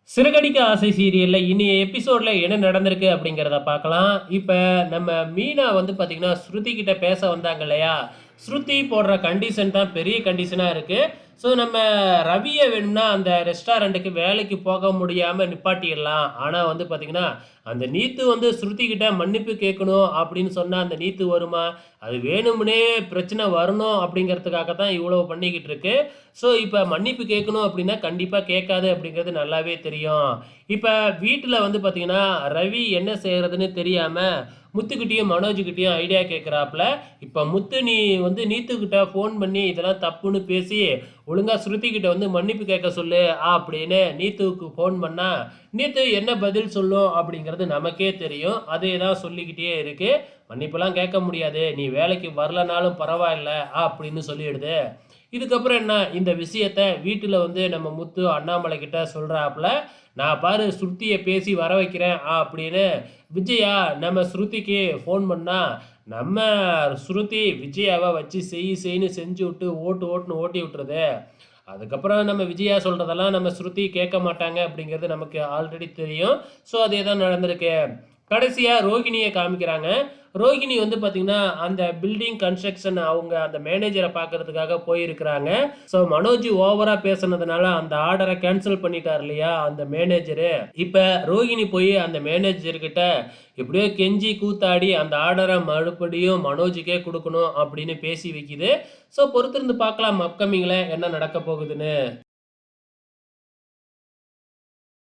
சிறகடிக்க ஆசை சீரியல்ல இன்றைய எபிசோட்ல என்ன நடந்திருக்கு அப்படிங்கிறத பார்க்கலாம். இப்ப நம்ம மீனா வந்து பார்த்தீங்கன்னா, ஸ்ருதி கிட்ட பேச வந்தாங்க இல்லையா? ஸ்ருதி போடுற கண்டிஷன் தான் பெரிய கண்டிஷனா இருக்கு. ஸோ நம்ம ரவிய வேணும்னா அந்த ரெஸ்டாரண்ட்டுக்கு வேலைக்கு போக முடியாம நிப்பாட்டிறலாம். ஆனா வந்து பார்த்தீங்கன்னா, அந்த நீத்து வந்து ஸ்ருதி கிட்ட மன்னிப்பு கேட்கணும் அப்படின்னு சொன்னா அந்த நீத்து வருமா? அது வேணும்னே பிரச்சனை வரணும் அப்படிங்கிறதுக்காக தான் இவ்வளவு பண்ணிக்கிட்டு இருக்கு. ஸோ இப்ப மன்னிப்பு கேட்கணும் அப்படின்னா, கண்டிப்பா கேட்காது அப்படிங்கிறது நல்லாவே தெரியும். இப்ப வீட்ல வந்து பார்த்தீங்கன்னா, ரவி என்ன செய்றதுன்னு தெரியாம, முத்துக்கிட்டயும், மனோஜ்கிட்டயும் ஐடியா கேட்கிறாப்ல. இப்ப முத்து நீ வந்து நீத்துக்கிட்ட ஃபோன் பண்ணி இதெல்லாம் தப்புன்னு பேசி, ஒழுங்கா ஸ்ருதி கிட்ட வந்து மன்னிப்பு கேட்க சொல்லு அப்படின்னு நீத்துவுக்கு ஃபோன் பண்ணா, நீத்து என்ன பதில் சொல்லும் அப்படிங்கிறது நமக்கே தெரியும். அதே தான் சொல்லிக்கிட்டே இருக்கு. மன்னிப்புலாம் கேட்க முடியாது. நீ வேலைக்கு வரலனாலும் பரவாயில்ல அப்படின்னு சொல்லிடுது. இதுக்கப்புறம் என்ன இந்த விஷயத்த வீட்டில் வந்து நம்ம முத்து அண்ணாமலை கிட்ட சொல்கிறாப்புல. நான் பாரு ஸ்ருதியை பேசி வர வைக்கிறேன் அப்படின்னு விஜயா நம்ம ஸ்ருதிக்கு ஃபோன் பண்ணா, நம்ம ஸ்ருதி விஜயாவை வச்சு செய்ன்னு செஞ்சு விட்டு ஓட்டுன்னு ஓட்டி விட்டுறது. அதுக்கப்புறம் நம்ம விஜயா சொல்கிறதெல்லாம் நம்ம ஸ்ருதி கேட்க மாட்டாங்க அப்படிங்கிறது நமக்கு ஆல்ரெடி தெரியும். ஸோ அதே தான் நடந்திருக்கு. கடைசியாக ரோகிணியை காமிக்கிறாங்க. ரோகிணி வந்து பார்த்தீங்கன்னா, அந்த பில்டிங் கன்ஸ்ட்ரக்ஷன் அவங்க அந்த மேனேஜரை பார்க்கறதுக்காக போயிருக்கிறாங்க. ஸோ மனோஜ் ஓவரா பேசுனதுனால அந்த ஆர்டரை கேன்சல் பண்ணிட்டார் இல்லையா அந்த மேனேஜரு. இப்ப ரோகிணி போய் அந்த மேனேஜர் கிட்ட எப்படியோ கெஞ்சி கூத்தாடி அந்த ஆர்டரை மறுபடியும் மனோஜுக்கே கொடுக்கணும் அப்படின்னு பேசி வைக்குது. ஸோ பொறுத்திருந்து பார்க்கலாம் அப்கமிங்ல என்ன நடக்க போகுதுன்னு.